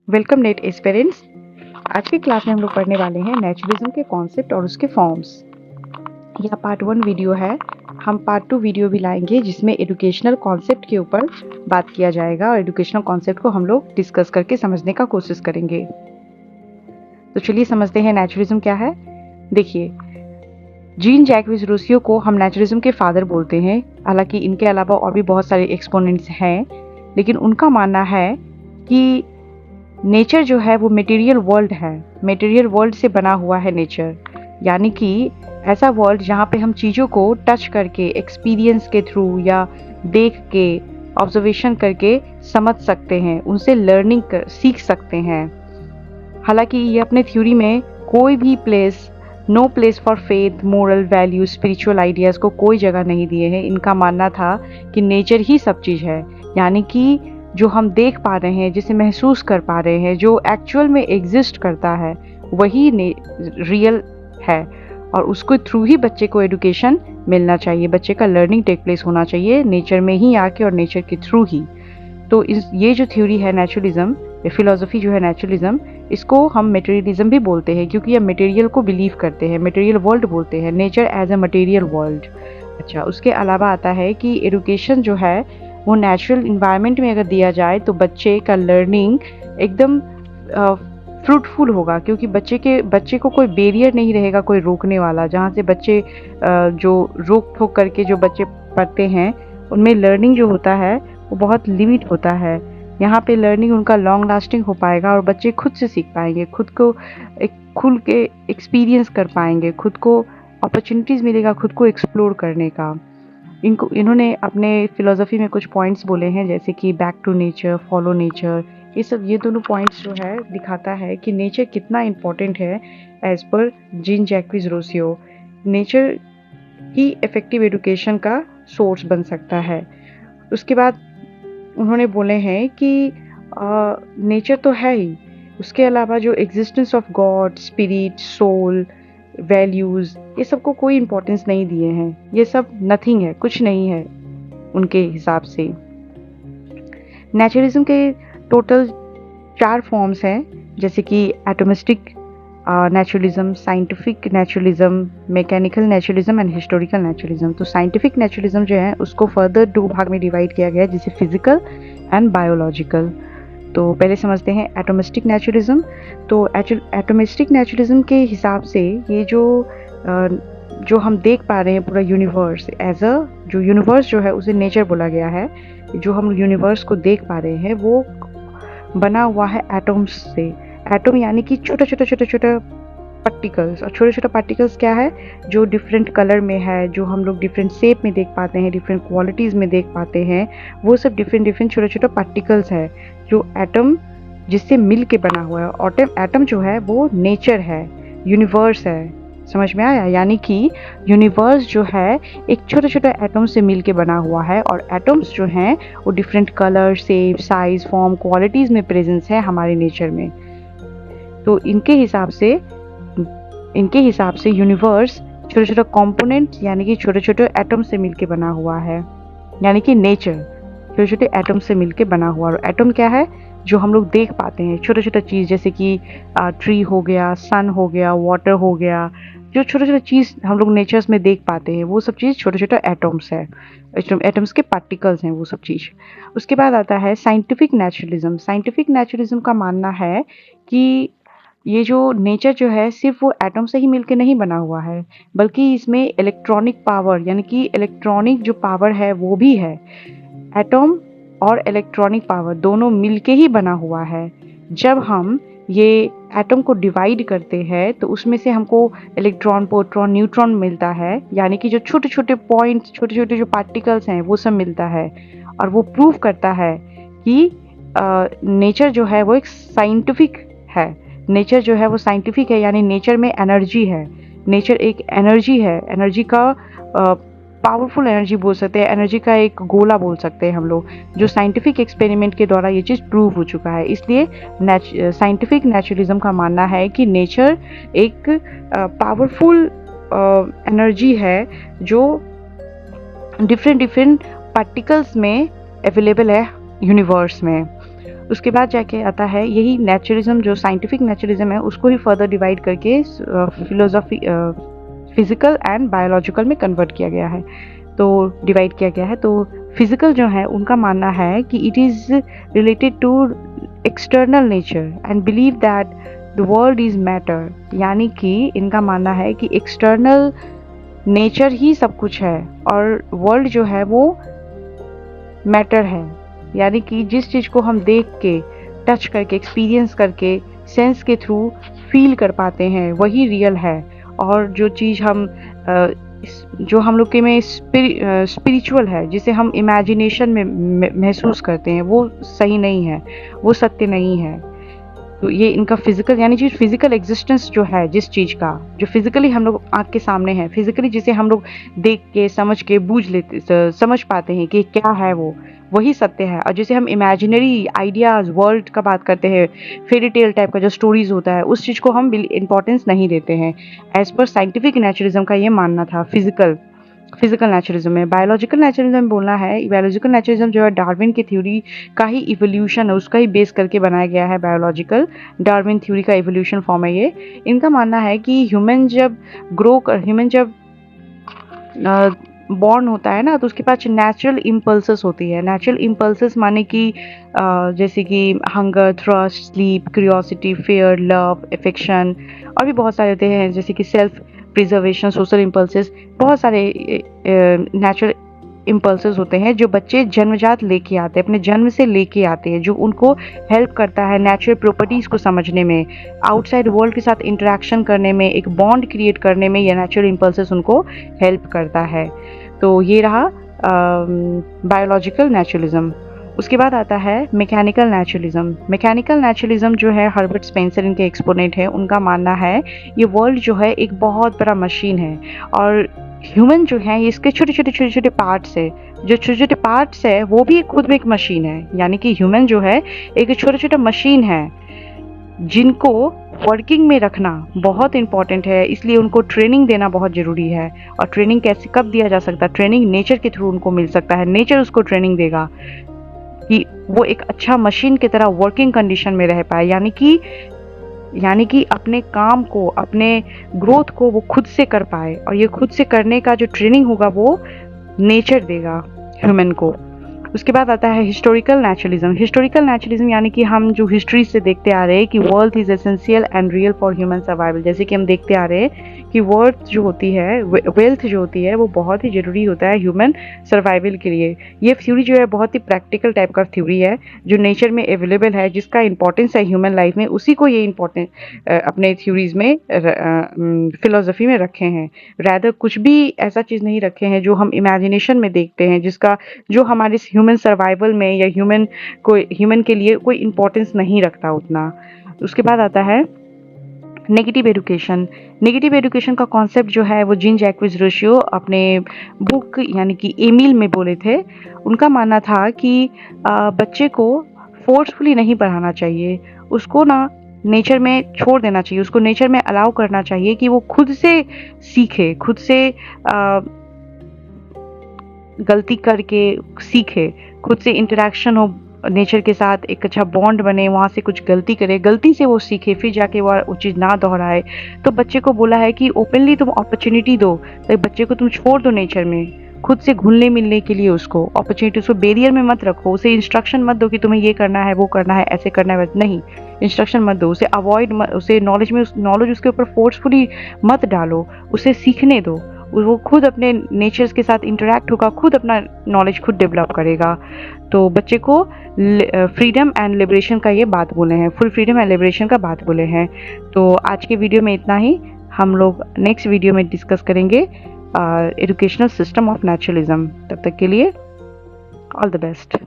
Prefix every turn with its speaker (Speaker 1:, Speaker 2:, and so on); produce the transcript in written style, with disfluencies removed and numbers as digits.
Speaker 1: Welcome net aspirants. आज की class में हम लोग पढ़ने वाले हैं नेचुरलिज्म के कॉन्सेप्ट और उसके फॉर्म्स। यह पार्ट 1 वीडियो है। हम पार्ट 2 वीडियो भी लाएंगे जिसमें एजुकेशनल कॉन्सेप्ट के ऊपर बात किया जाएगा और एजुकेशनल कॉन्सेप्ट को हम लोग डिस्कस करके समझने का कोशिश करेंगे। तो चलिए समझते हैं नेचुरलिज्म क्या है। देखिए, जीन जैक्विस रूसियो को हम नेचुरलिज्म के फादर बोलते हैं। हालांकि इनके अलावा और भी बहुत सारे एक्सपोनेंट्स हैं, लेकिन उनका मानना है कि नेचर जो है वो मटेरियल वर्ल्ड है। मटेरियल वर्ल्ड से बना हुआ है नेचर, यानी कि ऐसा वर्ल्ड जहाँ पे हम चीज़ों को टच करके, एक्सपीरियंस के थ्रू या देख के, ऑब्जर्वेशन करके समझ सकते हैं, उनसे लर्निंग कर सीख सकते हैं। हालांकि ये अपने थ्योरी में कोई भी no place for faith, moral value, spiritual ideas को कोई जगह नहीं दिए हैं। इनका मानना था कि नेचर ही सब चीज़ है, यानी कि जो हम देख पा रहे हैं, जिसे महसूस कर पा रहे हैं, जो एक्चुअल में एग्जिस्ट करता है, वही रियल है। और उसके थ्रू ही बच्चे को एजुकेशन मिलना चाहिए, बच्चे का लर्निंग टेक प्लेस होना चाहिए नेचर में ही आके और नेचर के थ्रू ही। तो ये जो थ्योरी है नेचुरलिज्म, ये फिलोसफी जो है नेचुरलिज्म, इसको हम मटेरियलिज्म भी बोलते हैं, क्योंकि ये मटेरियल को बिलीव करते हैं, मटेरियल वर्ल्ड बोलते हैं, nature as a material world. अच्छा, उसके अलावा आता है कि एजुकेशन जो है वो नेचुरल इन्वायरमेंट में अगर दिया जाए तो बच्चे का लर्निंग एकदम फ्रूटफुल होगा, क्योंकि बच्चे को कोई बैरियर नहीं रहेगा, कोई रोकने वाला। जहाँ से बच्चे जो रोक ठोक करके जो बच्चे पढ़ते हैं, उनमें लर्निंग जो होता है वो बहुत लिमिट होता है। यहाँ पे लर्निंग उनका लॉन्ग लास्टिंग हो पाएगा और बच्चे खुद से सीख पाएंगे, खुद को एक खुल के एक्सपीरियंस कर पाएंगे, खुद को अपॉर्चुनिटीज़ मिलेगा खुद को एक्सप्लोर करने का। इन्होंने अपने फिलोसफी में कुछ पॉइंट्स बोले हैं, जैसे कि back to nature, follow nature. ये दोनों पॉइंट्स जो है दिखाता है कि नेचर कितना इम्पोर्टेंट है एज पर जीन जैक्विस रूसियो। नेचर ही इफेक्टिव एजुकेशन का सोर्स बन सकता है। उसके बाद उन्होंने बोले हैं कि नेचर तो है ही, उसके अलावा जो existence of God, spirit, soul, values, ये सबको कोई इम्पोर्टेंस नहीं दिए हैं। ये सब नथिंग है, कुछ नहीं है उनके हिसाब से। नेचुरलिज्म के टोटल 4 फॉर्म्स हैं, जैसे कि atomistic naturalism, scientific naturalism, mechanical naturalism and historical naturalism. तो साइंटिफिक नेचुरलिज्म जो है उसको फर्दर 2 भाग में डिवाइड किया गया है, जैसे फिजिकल एंड बायोलॉजिकल। तो पहले समझते हैं एटोमिस्टिक नेचुरलिज्म। तो एटोमिस्टिक नेचुरलिज्म के हिसाब से ये जो हम देख पा रहे हैं पूरा यूनिवर्स, जो यूनिवर्स जो है उसे नेचर बोला गया है। जो हम यूनिवर्स को देख पा रहे हैं वो बना हुआ है एटम्स से। एटम यानी कि छोटा छोटा पार्टिकल्स। और छोटे छोटे पार्टिकल्स क्या है, जो डिफरेंट कलर में है, जो हम लोग डिफरेंट शेप में देख पाते हैं, डिफरेंट क्वालिटीज़ में देख पाते हैं, वो सब डिफरेंट छोटे छोटे पार्टिकल्स है जो एटम जिससे मिल के बना हुआ है। और एटम जो है वो नेचर है, यूनिवर्स है। समझ में आया? यानी कि यूनिवर्स जो है एक छोटे छोटे एटम से मिल के बना हुआ है, और एटम्स जो हैं वो different colour, shape, size, form, qualities में प्रेजेंस है हमारे नेचर में। तो इनके हिसाब से यूनिवर्स छोटे छोटे कंपोनेंट्स यानी कि छोटे छोटे एटम से मिलके बना हुआ है, यानी कि नेचर छोटे छोटे एटम से मिलके बना हुआ। और एटम क्या है, जो हम लोग देख पाते हैं, छोटे छोटे चीज़, जैसे कि ट्री हो गया, सन हो गया, वाटर हो गया, जो छोटे छोटे चीज़ हम लोग नेचर्स में देख पाते हैं, वो सब चीज़ छोटे छोटे एटम्स है, एटम्स के पार्टिकल्स हैं वो सब चीज़। उसके बाद आता है साइंटिफिक नेचुरलिज्म। साइंटिफिक नेचुरलिज्म का मानना है कि ये जो नेचर जो है सिर्फ वो एटम से ही मिलके नहीं बना हुआ है, बल्कि इसमें इलेक्ट्रॉनिक पावर, यानी कि इलेक्ट्रॉनिक जो पावर है वो भी है। एटम और इलेक्ट्रॉनिक पावर दोनों मिलके ही बना हुआ है। जब हम ये एटम को डिवाइड करते हैं तो उसमें से हमको इलेक्ट्रॉन, प्रोटॉन, न्यूट्रॉन मिलता है, यानी कि जो छोटे छोटे पॉइंट्स, छोटे छोटे जो पार्टिकल्स हैं वो सब मिलता है। और वो प्रूव करता है कि नेचर जो है वो एक साइंटिफिक है। नेचर जो है वो साइंटिफिक है, यानी नेचर में एनर्जी है। नेचर एक एनर्जी है, एनर्जी का पावरफुल एनर्जी बोल सकते हैं, एनर्जी का एक गोला बोल सकते हैं हम लोग, जो साइंटिफिक एक्सपेरिमेंट के द्वारा ये चीज़ प्रूव हो चुका है। इसलिए साइंटिफिक नेचुरलिज्म का मानना है कि नेचर एक पावरफुल एनर्जी है जो डिफरेंट पार्टिकल्स में अवेलेबल है यूनिवर्स में। उसके बाद जाके आता है यही नेचुरलिज्म, जो साइंटिफिक नेचुरलिज्म है उसको ही फर्दर डिवाइड करके फिलोसॉफी फिजिकल एंड बायोलॉजिकल में कन्वर्ट किया गया है, तो डिवाइड किया गया है। तो फिजिकल जो है उनका मानना है कि it is related to external nature and believe that the world is matter, यानी कि इनका मानना है कि एक्सटर्नल नेचर ही सब कुछ है और वर्ल्ड जो है वो मैटर है, यानी कि जिस चीज़ को हम देख के, टच करके, एक्सपीरियंस करके, सेंस के थ्रू फील कर पाते हैं वही रियल है। और जो चीज़ हम जो हम लोग के में स्पिरिचुअल है, जिसे हम इमेजिनेशन में महसूस करते हैं, वो सही नहीं है, वो सत्य नहीं है। तो ये इनका फिजिकल, यानी जो फिजिकल एग्जिस्टेंस जो है, जिस चीज़ का जो फिजिकली हम लोग आँख के सामने है, फिजिकली जिसे हम लोग देख के, समझ के, बूझ लेते, समझ पाते हैं कि क्या है वो, वही सत्य है। और जैसे हम इमेजिनरी आइडियाज़ वर्ल्ड का बात करते हैं, फेरी टेल टाइप का जो स्टोरीज होता है, उस चीज़ को हम इंपॉर्टेंस नहीं देते हैं। एज पर साइंटिफिक नेचुरलिज्म का ये मानना था फिजिकल नेचुरलिज्म में। बायोलॉजिकल नेचुरलिज्म बोलना है, बायोलॉजिकल नेचुरलिज्म जो है डार्विन की थ्योरी का ही इवोल्यूशन है, उसका ही बेस करके बनाया गया है। बायोलॉजिकल डार्विन थ्योरी का इवोल्यूशन फॉर्म है ये। इनका मानना है कि ह्यूमन जब बॉर्न होता है ना, तो उसके पास नेचुरल इम्पल्सेस होती है। नेचुरल इम्पल्सेस माने कि जैसे कि hunger, thrust, sleep, curiosity, fear, love, affection, और भी बहुत सारे होते हैं, जैसे कि सेल्फ प्रिजर्वेशन, सोशल इम्पल्सेस, बहुत सारे नेचुरल इम्पल्सेस होते हैं जो बच्चे जन्मजात लेके आते हैं, अपने जन्म से लेके आते हैं, जो उनको हेल्प करता है नेचुरल प्रॉपर्टीज़ को समझने में, आउटसाइड वर्ल्ड के साथ इंटरेक्शन करने में, एक बॉन्ड क्रिएट करने में, ये नेचुरल इम्पल्सेस उनको हेल्प करता है। तो ये रहा बायोलॉजिकल नेचुरलिज्म। उसके बाद आता है मैकेनिकल नेचुरलिज्म। मैकेनिकल नेचुरलिज्म जो है हर्बर्ट स्पेंसर इनके एक्सपोनेंट है। उनका मानना है ये वर्ल्ड जो है एक बहुत बड़ा मशीन है और ह्यूमन जो है इसके छोटे छोटे पार्ट्स है। जो छोटे छोटे पार्ट्स है वो भी खुद में एक मशीन है, यानी कि ह्यूमन जो है एक छोटा छोटा मशीन है जिनको वर्किंग में रखना बहुत इंपॉर्टेंट है। इसलिए उनको ट्रेनिंग देना बहुत ज़रूरी है। और ट्रेनिंग कैसे, कब दिया जा सकता है? ट्रेनिंग नेचर के थ्रू उनको मिल सकता है। नेचर उसको ट्रेनिंग देगा कि वो एक अच्छा मशीन की तरह वर्किंग कंडीशन में रह पाए, यानी कि अपने काम को, अपने ग्रोथ को वो खुद से कर पाए। और ये खुद से करने का जो ट्रेनिंग होगा वो नेचर देगा ह्यूमन को। उसके बाद आता है हिस्टोरिकल नेचुरलिज्म। हिस्टोरिकल नेचुरलिज्म यानी कि हम जो हिस्ट्री से देखते आ रहे हैं कि world is essential and real for human survival. जैसे कि हम देखते आ रहे हैं कि वर्थ जो होती है, वेल्थ जो होती है, वो बहुत ही ज़रूरी होता है ह्यूमन सर्वाइवल के लिए। ये थ्योरी जो है बहुत ही प्रैक्टिकल टाइप का थ्योरी है जो नेचर में अवेलेबल है, जिसका इंपॉर्टेंस है ह्यूमन लाइफ में, उसी को ये इंपॉर्टेंट अपने थ्योरीज में फिलोसफी में रखे हैं। रैदर कुछ भी ऐसा चीज़ नहीं रखे हैं जो हम इमेजिनेशन में देखते हैं, जिसका जो हमारे ह्यूमन सर्वाइवल में या ह्यूमन के लिए कोई इंपॉर्टेंस नहीं रखता उतना। उसके बाद आता है नेगेटिव एजुकेशन। नेगेटिव एजुकेशन का कॉन्सेप्ट जो है वो जीन जैक्विस रूसो अपने बुक यानी कि एमिल में बोले थे। उनका मानना था कि बच्चे को फोर्सफुली नहीं पढ़ाना चाहिए, उसको ना नेचर में छोड़ देना चाहिए, उसको नेचर में अलाउ करना चाहिए कि वो खुद से सीखे, खुद से गलती करके सीखे, खुद से इंटरेक्शन हो नेचर के साथ, एक अच्छा बॉन्ड बने, वहाँ से कुछ गलती करे, गलती से वो सीखे, फिर जाके वो चीज़ ना दोहराए। तो बच्चे को बोला है कि ओपनली तुम अपॉर्चुनिटी दो, तो बच्चे को तुम छोड़ दो नेचर में, खुद से घुलने मिलने के लिए उसको अपॉर्चुनिटी, उसको बैरियर में मत रखो, उसे इंस्ट्रक्शन मत दो कि तुम्हें ये करना है, वो करना है, ऐसे करना है, नहीं, इंस्ट्रक्शन मत दो, उसे अवॉइड, उसे नॉलेज उसके ऊपर फोर्सफुली मत डालो, उसे सीखने दो, वो खुद अपने नेचर्स के साथ इंटरेक्ट होगा, खुद अपना नॉलेज खुद डेवलप करेगा। तो बच्चे को फ्रीडम एंड लिबरेशन का ये बात बोले हैं, फुल फ्रीडम एंड लिबरेशन का बात बोले हैं। तो आज के वीडियो में इतना ही। हम लोग नेक्स्ट वीडियो में डिस्कस करेंगे एजुकेशनल सिस्टम ऑफ नेचुरलिज्म। तब तक के लिए ऑल द बेस्ट।